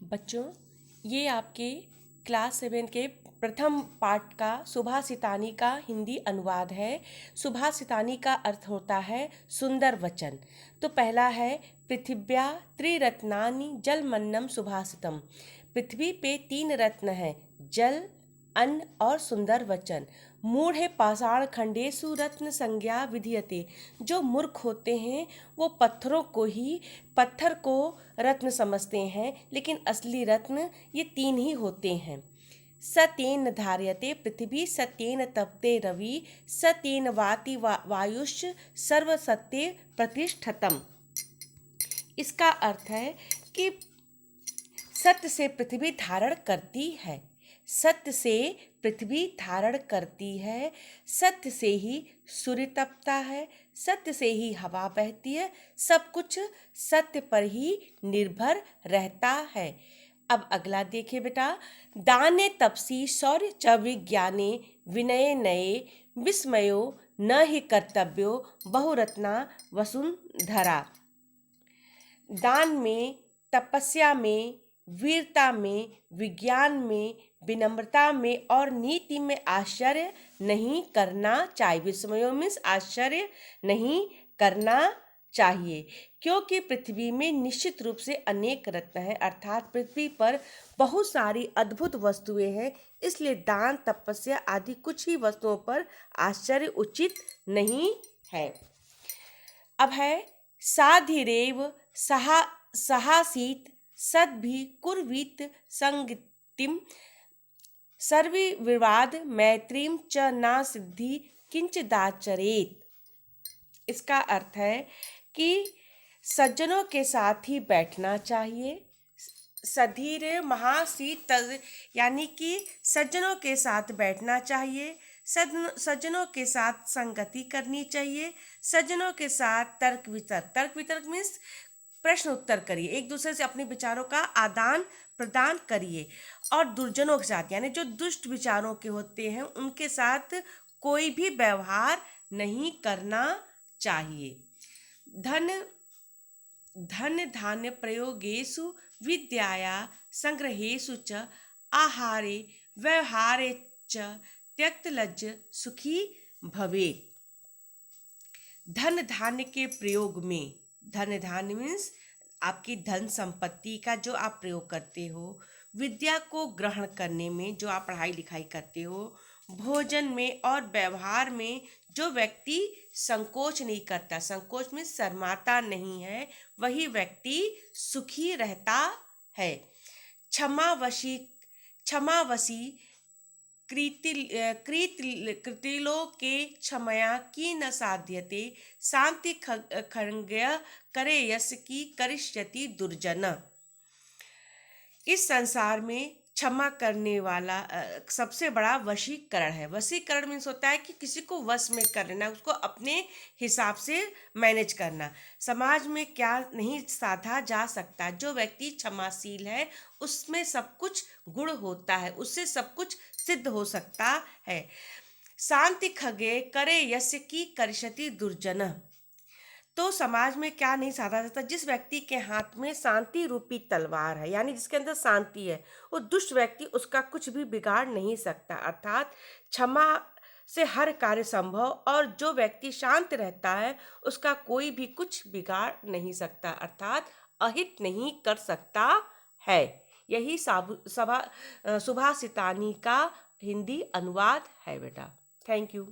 बच्चों, ये आपके क्लास 7 के प्रथम पाठ का सुभाषितानी का हिंदी अनुवाद है। सुभाषितानी का अर्थ होता है सुंदर वचन। तो पहला है पृथिव्या त्रिरत्नानि जलमन्नम सुभाषितम। पृथ्वी पे 3 रत्न हैं, जल, अन्न और सुंदर वचन। मूढ़े पाषाण खंडेषु रत्न संज्ञा विधीयते। जो मूर्ख होते हैं वो पत्थर को रत्न समझते हैं, लेकिन असली रत्न ये 3 ही होते हैं। सतेन धार्यते पृथ्वी, सतेन तपते रवि, सतेन वाति वायुश्च सर्वसत्य प्रतिष्ठतम। इसका अर्थ है कि सत्य से पृथ्वी धारण करती है। सत्य से पृथ्वी धारण करती है। सत्य से ही सूर्य तपता है। सत्य से ही हवा बहती है। सब कुछ सत्य पर ही निर्भर रहता है। अब अगला देखिए बेटा। दाने तपसी शौर्य च विज्ञाने, विनये नये विस्मयो न ही कर्तव्यो बहुरत्ना वसुंधरा। दान में, तपस्या में, वीरता में, विज्ञान में, विनम्रता में और नीति में आश्चर्य नहीं करना चाहिए। विस्मयों में आश्चर्य नहीं करना चाहिए, क्योंकि पृथ्वी में निश्चित रूप से अनेक रत्न हैं, अर्थात पृथ्वी पर बहुत सारी अद्भुत वस्तुएं हैं। इसलिए दान, तपस्या आदि कुछ ही वस्तुओं पर आश्चर्य उचित नहीं है। अब है साधिरेव सहासीत सद्भि कुर्वीत संगतिम सर्वि विवाद मैत्रीम च ना सिद्धि किंचिदाचरेत। इसका अर्थ है कि सज्जनों के साथ ही बैठना चाहिए। सधीर महासीत यानी कि सज्जनों के साथ बैठना चाहिए। सज्जनों के साथ संगति करनी चाहिए। सज्जनों के साथ तर्क वितर्क मीन्स प्रश्न उत्तर करिए, एक दूसरे से अपने विचारों का आदान प्रदान करिए। और दुर्जनों के साथ यानी जो दुष्ट विचारों के होते हैं उनके साथ कोई भी व्यवहार नहीं करना चाहिए। धन धान्य प्रयोगेषु विद्याया संग्रहेषु च आहारे व्यवहारे च त्यक्तलज्ज सुखी भवेत्। धन धान्य के प्रयोग में, धन धान्य मीन्स आपकी धन संपत्ति का जो आप प्रयोग करते हो, विद्या को ग्रहण करने में जो आप पढ़ाई लिखाई करते हो, भोजन में और व्यवहार में जो व्यक्ति संकोच नहीं करता, संकोच में शर्माता नहीं है, वही व्यक्ति सुखी रहता है। क्षमावशी कृतिलो के क्षमया की न साध्यते, शांति खंग्य करे यश की करिष्यति दुर्जन। इस संसार में क्षमा करने वाला सबसे बड़ा वशीकरण है। वशीकरण मीन्स होता है कि किसी को वश में कर लेना, उसको अपने हिसाब से मैनेज करना। समाज में क्या नहीं साधा जा सकता। जो व्यक्ति क्षमाशील है उसमें सब कुछ गुण होता है, उससे सब कुछ सिद्ध हो सकता है। शांति खगे करे यश की करिष्यति दुर्जन। तो समाज में क्या नहीं साधा जाता। जिस व्यक्ति के हाथ में शांति रूपी तलवार है, यानी जिसके अंदर शांति है, वो दुष्ट व्यक्ति उसका कुछ भी बिगाड़ नहीं सकता। अर्थात क्षमा से हर कार्य संभव, और जो व्यक्ति शांत रहता है उसका कोई भी कुछ बिगाड़ नहीं सकता, अर्थात अहित नहीं कर सकता है। यही सुभाषितानी का हिंदी अनुवाद है बेटा। Thank you.